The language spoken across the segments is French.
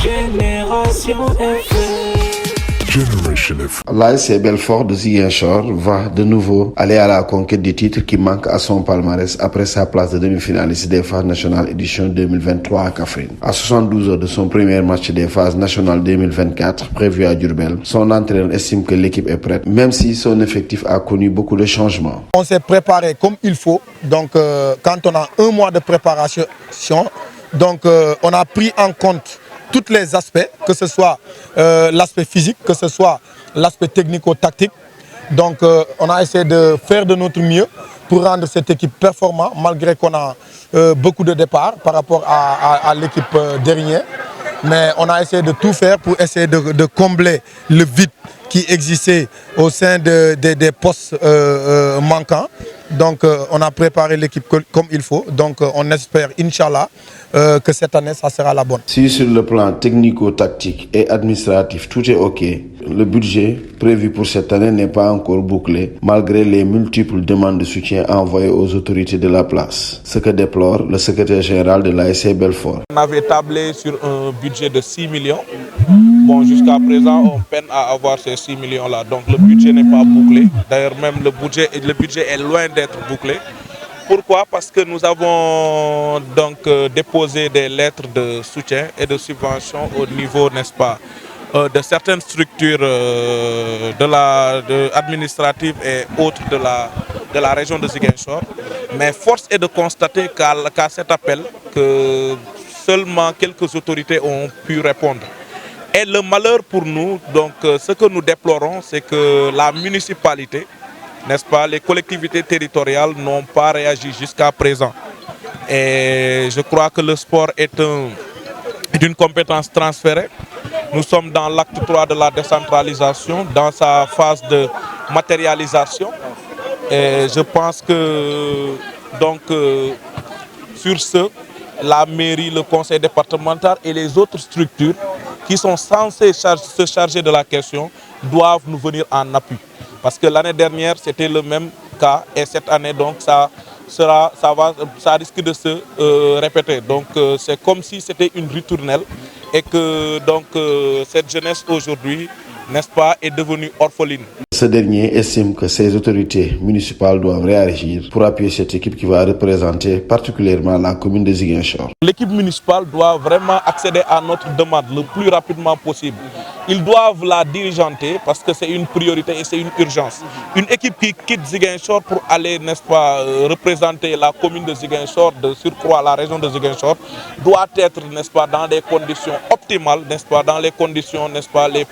Génération FM. L'ASC Belfort de Ziguinchor va de nouveau aller à la conquête du titre qui manque à son palmarès après sa place de demi-finaliste des phases nationales édition 2023 à Kaffrine. À 72 heures de son premier match des phases nationales 2024 prévu à Diourbel, son entraîneur estime que l'équipe est prête, même si son effectif a connu beaucoup de changements. On s'est préparé comme il faut, donc quand on a un mois de préparation, donc on a pris en compte tous les aspects, que ce soit l'aspect physique, que ce soit l'aspect technico-tactique. Donc on a essayé de faire de notre mieux pour rendre cette équipe performante, malgré qu'on a beaucoup de départs par rapport à l'équipe dernière. Mais on a essayé de tout faire pour essayer de combler le vide qui existait au sein des postes manquants. Donc on a préparé l'équipe comme il faut. Donc on espère, Inch'Allah, que cette année, ça sera la bonne. Si sur le plan technico-tactique et administratif, tout est OK, le budget prévu pour cette année n'est pas encore bouclé, malgré les multiples demandes de soutien envoyées aux autorités de la place. Ce que déplore le secrétaire général de l'ASC Belfort. On avait tablé sur un budget de 6 millions. Bon, jusqu'à présent, on peine à avoir ces 6 millions-là. Donc le budget n'est pas bouclé. D'ailleurs, même le budget est loin d'être bouclé. Pourquoi? Parce que nous avons donc déposé des lettres de soutien et de subvention au niveau, n'est-ce pas, de certaines structures administratives et autres de la région de Ziguinchor. Mais force est de constater qu'à cet appel, que seulement quelques autorités ont pu répondre. Et le malheur pour nous, donc ce que nous déplorons, c'est que la municipalité, n'est-ce pas, les collectivités territoriales n'ont pas réagi jusqu'à présent. Et je crois que le sport est une compétence transférée. Nous sommes dans l'acte 3 de la décentralisation, dans sa phase de matérialisation. Et je pense que, donc, sur ce, la mairie, le conseil départemental et les autres structures qui sont censées se charger de la question doivent nous venir en appui. Parce que l'année dernière, c'était le même cas et cette année, donc, ça risque de se répéter. Donc, c'est comme si c'était une ritournelle et que donc, cette jeunesse aujourd'hui, n'est-ce pas, est devenue orpheline. Ce dernier estime que ces autorités municipales doivent réagir pour appuyer cette équipe qui va représenter particulièrement la commune de Ziguinchor. L'équipe municipale doit vraiment accéder à notre demande le plus rapidement possible. Ils doivent la diligenter parce que c'est une priorité et c'est une urgence. Une équipe qui quitte Ziguinchor pour aller, n'est-ce pas, représenter la commune de Ziguinchor, de surcroît la région de Ziguinchor, doit être, n'est-ce pas, dans des conditions optimales, n'est-ce pas, dans les conditions, n'est-ce pas, les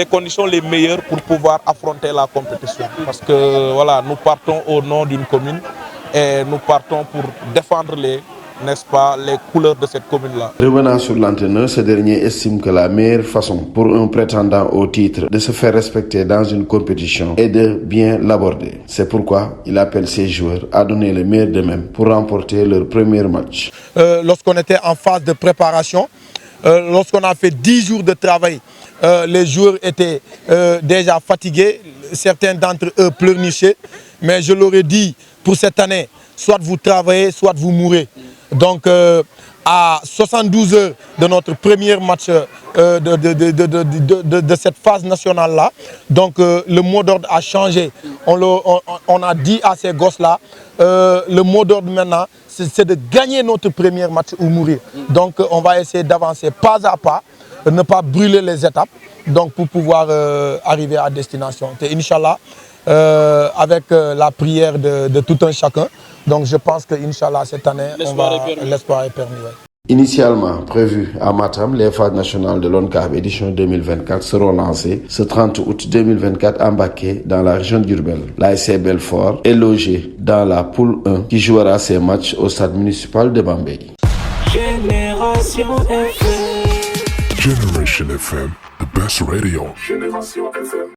conditions les meilleures pour pouvoir affronter la compétition. Parce que voilà, nous partons au nom d'une commune et nous partons pour défendre n'est-ce pas, les couleurs de cette commune-là. Revenant sur l'entraîneur, ce dernier estime que la meilleure façon pour un prétendant au titre de se faire respecter dans une compétition est de bien l'aborder. C'est pourquoi il appelle ses joueurs à donner le meilleur d'eux-mêmes pour remporter leur premier match. Lorsqu'on était en phase de préparation, lorsqu'on a fait 10 jours de travail, les joueurs étaient déjà fatigués, certains d'entre eux pleurnichaient, mais je leur ai dit pour cette année, soit vous travaillez, soit vous mourrez. Donc à 72 heures de notre premier match de cette phase nationale-là, donc le mot d'ordre a changé. On a dit à ces gosses-là, le mot d'ordre maintenant, c'est de gagner notre premier match ou mourir. Donc on va essayer d'avancer pas à pas, ne pas brûler les étapes, donc pour pouvoir arriver à destination. Et Inch'Allah, avec la prière de tout un chacun, donc je pense que Inch'Allah cette année, l'espoir est permis. Ouais. Initialement prévu à Matam, les phases nationales de l'ONCAV édition 2024 seront lancées ce 30 août 2024 à Mbacké dans la région de Diourbel. L'ASC Belfort est logé dans la poule 1 qui jouera ses matchs au stade municipal de Bambey. Génération FM. Generation FM, the best radio. Génération FM.